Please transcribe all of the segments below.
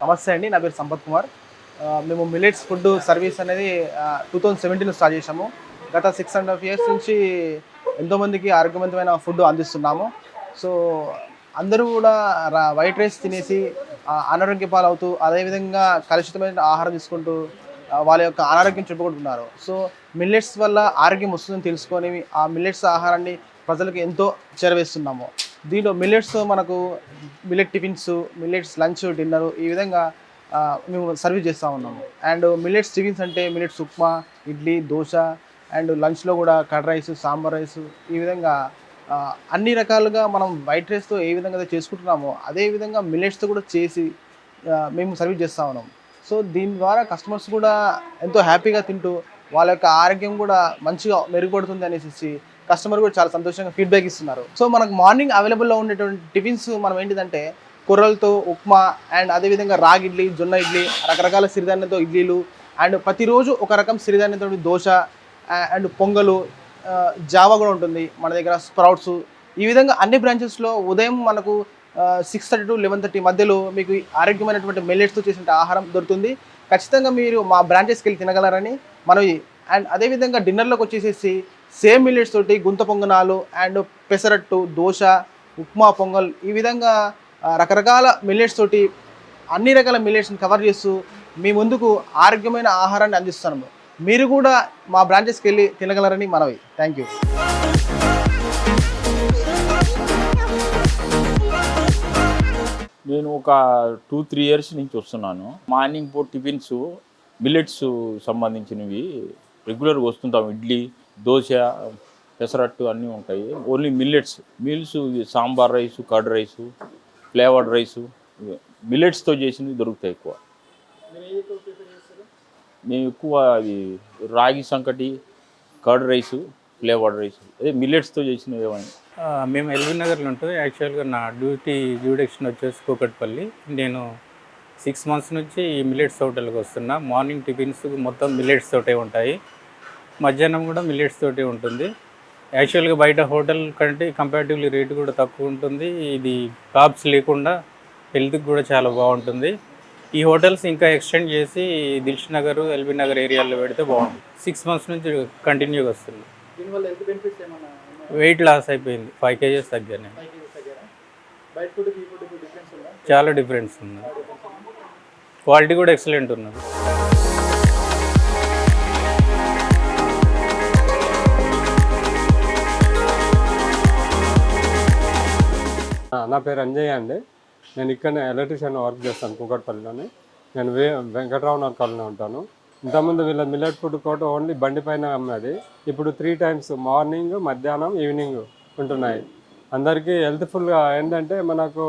నమస్తే అండి, నా పేరు సంపత్ కుమార్. మేము మిల్లెట్స్ ఫుడ్ సర్వీస్ అనేది 2017 స్టార్ట్ చేసాము. గత 6.5 ఇయర్స్ నుంచి ఎంతోమందికి ఆరోగ్యవంతమైన ఫుడ్ అందిస్తున్నాము. సో అందరూ కూడా వైట్ రైస్ తినేసి అనారోగ్య పాలవుతూ, అదేవిధంగా కలుషితమైన ఆహారం తీసుకుంటూ వాళ్ళ యొక్క అనారోగ్యం చెప్పుకుంటున్నారు. సో మిల్లెట్స్ వల్ల ఆరోగ్యం వస్తుందని తెలుసుకొని ఆ మిల్లెట్స్ ఆహారాన్ని ప్రజలకు ఎంతో చేరవేస్తున్నాము. దీంట్లో మిల్లెట్స్ మనకు millet tiffins, millets lunch, dinner ఈ విధంగా మేము సర్వీస్ చేస్తూ ఉన్నాము. అండ్ మిల్లెట్స్ టిఫిన్స్ అంటే మిల్లెట్స్ ఉప్మా, ఇడ్లీ, దోశ, అండ్ లంచ్లో కూడా కర్డ్ రైస్, సాంబార్ రైస్ ఈ విధంగా అన్ని రకాలుగా మనం వైట్ రైస్తో ఏ విధంగా అయితే చేసుకుంటున్నామో అదే విధంగా మిల్లెట్స్తో కూడా చేసి మేము సర్వీస్ చేస్తూ ఉన్నాం. సో దీని ద్వారా కస్టమర్స్ కూడా ఎంతో హ్యాపీగా తింటూ వాళ్ళ యొక్క ఆరోగ్యం కూడా మంచిగా మెరుగుపడుతుంది అనేసి కస్టమర్ కూడా చాలా సంతోషంగా ఫీడ్బ్యాక్ ఇస్తున్నారు. సో మనకు మార్నింగ్ అవైలబుల్లో ఉండేటువంటి టిఫిన్స్ మనం ఏంటిదంటే కొర్రలతో ఉప్మా, అండ్ అదేవిధంగా రాగి ఇడ్లీ, జొన్న ఇడ్లీ, రకరకాల సిరిధాన్యంతో ఇడ్లీలు, అండ్ ప్రతిరోజు ఒక రకం సిరిధాన్యంతో దోశ, అండ్ పొంగలు, జావా కూడా ఉంటుంది మన దగ్గర, స్ప్రౌట్స్. ఈ విధంగా అన్ని బ్రాంచెస్లో ఉదయం మనకు 6:30 to 11:30 మధ్యలో మీకు ఆరోగ్యమైనటువంటి మిల్లెట్స్తో చేసిన ఆహారం దొరుకుతుంది. ఖచ్చితంగా మీరు మా బ్రాంచెస్కి వెళ్ళి తినగలరని మనవి. అండ్ అదేవిధంగా డిన్నర్లోకి వచ్చేసేసి సేమ్ మిల్లెట్స్ తోటి గుంత పొంగనాలు, అండ్ పెసరట్టు, దోశ, ఉప్మా, పొంగల్ ఈ విధంగా రకరకాల మిల్లెట్స్ తోటి అన్ని రకాల మిల్లెట్స్ని కవర్ చేస్తూ మీ ముందుకు ఆరోగ్యమైన ఆహారాన్ని అందిస్తున్నాము. మీరు కూడా మా బ్రాంచెస్కి వెళ్ళి తినగలరని మనవి. Thank you. నేను ఒక 2-3 ఇయర్స్ నుంచి వస్తున్నాను. మార్నింగ్ పూట టిఫిన్స్ మిల్లెట్స్ సంబంధించినవి రెగ్యులర్గా వస్తుంటాం. ఇడ్లీ, దోశ, పెసరట్టు అన్నీ ఉంటాయి. Only meals sambar rice, curd rice, flavoured rice, మిల్లెట్స్తో చేసినవి దొరుకుతాయి ఎక్కువ. మేము ఎక్కువ అది ragi sankati, curd rice, flavoured rice, అదే మిల్లెట్స్తో చేసినవి ఏమని. మేము ఎల్బీ నగర్లో ఉంటుంది. యాక్చువల్గా నా డ్యూరేక్షన్ వచ్చేసి కూకట్పల్లి. నేను 6 months నుంచి ఈ మిల్లెట్స్ హోటల్కి వస్తున్నా. మార్నింగ్ టిఫిన్స్ మొత్తం మిల్లెట్స్ తోటే ఉంటాయి, మధ్యాహ్నం కూడా మిల్లెట్స్ తోటే ఉంటుంది. యాక్చువల్గా బయట హోటల్ కంటే కంపారిటివ్లీ రేటు కూడా తక్కువ ఉంటుంది. ఇది కార్బ్స్ లేకుండా హెల్త్కి కూడా చాలా బాగుంటుంది. ఈ హోటల్స్ ఇంకా ఎక్స్టెండ్ చేసి దిల్ష్ నగర్, ఎల్బీ నగర్ ఏరియాలో పెడితే బాగుంటుంది. 6 months నుంచి కంటిన్యూగా వస్తుంది. వెయిట్ లాస్ అయిపోయింది, 5 kgs తగ్గాను. చాలా డిఫరెన్స్ ఉంది, క్వాలిటీ కూడా ఎక్సలెంట్ ఉన్నది. నా పేరు అంజయ్య అండి. నేను ఇక్కడనే ఎలక్ట్రీషియన్ వర్క్ చేస్తాను కూకట్పల్లిలోని. నేను వెంకటరావు నగర్ కాలనీ ఉంటాను. ఇంతకుముందు వీళ్ళ మిల్లెట్ ఫుడ్ కోర్ట్ ఓన్లీ బండి పైన అమ్మేది. ఇప్పుడు 3 times మార్నింగ్, మధ్యాహ్నం, ఈవినింగ్ ఉంటున్నాయి. అందరికీ హెల్త్ఫుల్గా ఏంటంటే మనకు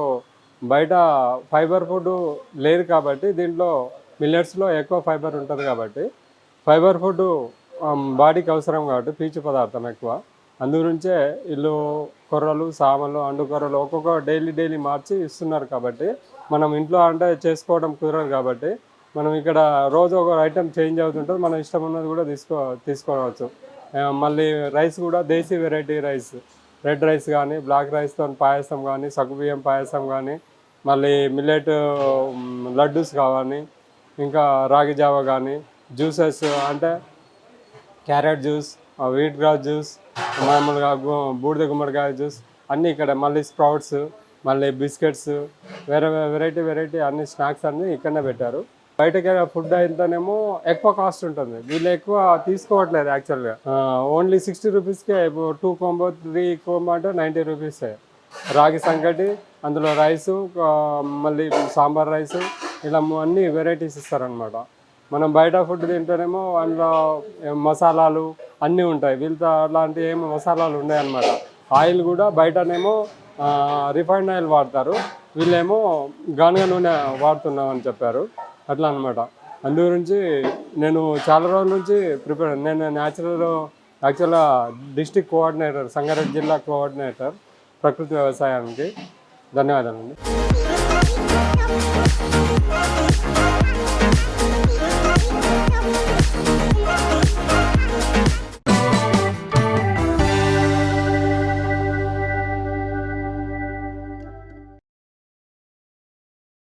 బయట ఫైబర్ ఫుడ్ లేదు కాబట్టి దీంట్లో మిల్లెట్స్లో ఎక్కువ ఫైబర్ ఉంటుంది కాబట్టి ఫైబర్ ఫుడ్ బాడీకి అవసరం కాబట్టి పీచు పదార్థం ఎక్కువ. అందుగురించే వీళ్ళు కొర్రలు, సామలు, అండు కొర్రలు ఒక్కొక్క డైలీ మార్చి ఇస్తున్నారు. కాబట్టి మనం ఇంట్లో అంటే చేసుకోవడం కుదరదు కాబట్టి మనం ఇక్కడ రోజు ఒక ఐటెం చేంజ్ అవుతుంటుంది. మనం ఇష్టం ఉన్నది కూడా తీసుకోవచ్చు. మళ్ళీ రైస్ కూడా దేశీ వెరైటీ రైస్, రెడ్ రైస్ కానీ, బ్లాక్ రైస్తో పాయసం కానీ, సగ్గుబియ్యం పాయసం కానీ, మళ్ళీ మిల్లెట్ లడ్డూస్ కావాలి, ఇంకా రాగి జావ కానీ, జ్యూసెస్ అంటే carrot juice, wheat grass juice, మామూలుగా బూడిద గుమ్మడికాయ జ్యూస్ అన్నీ ఇక్కడ. మళ్ళీ స్ప్రౌట్స్, మళ్ళీ బిస్కెట్స్, వేరే వెరైటీ అన్ని స్నాక్స్ అన్నీ ఇక్కడనే పెట్టారు. బయటకి ఫుడ్ అయితేనేమో ఎక్కువ కాస్ట్ ఉంటుంది, వీళ్ళు ఎక్కువ తీసుకోవట్లేదు. యాక్చువల్గా ఓన్లీ 60 రూపీస్కే 2 combo 3 combo అంటే 90 rupees. రాగి సంకటి, అందులో రైసు, మళ్ళీ సాంబార్ రైసు, ఇలా అన్ని వెరైటీస్ ఇస్తారనమాట. మనం బయట ఫుడ్ తింటేనేమో అందులో మసాలాలు అన్నీ ఉంటాయి, వీళ్ళతో అలాంటి ఏమో మసాలాలు ఉన్నాయన్నమాట. ఆయిల్ కూడా బయటనేమో రిఫైండ్ ఆయిల్ వాడతారు, వీళ్ళేమో గానుగ నూనె వాడుతున్నామని చెప్పారు. అట్లా అనమాట. అందు గురించి నేను చాలా రోజుల నుంచి నేను యాక్చువల్గా డిస్ట్రిక్ట్ కోఆర్డినేటర్, సంగారెడ్డి జిల్లా కోఆర్డినేటర్ ప్రకృతి వ్యవసాయానికి. ధన్యవాదాలండి.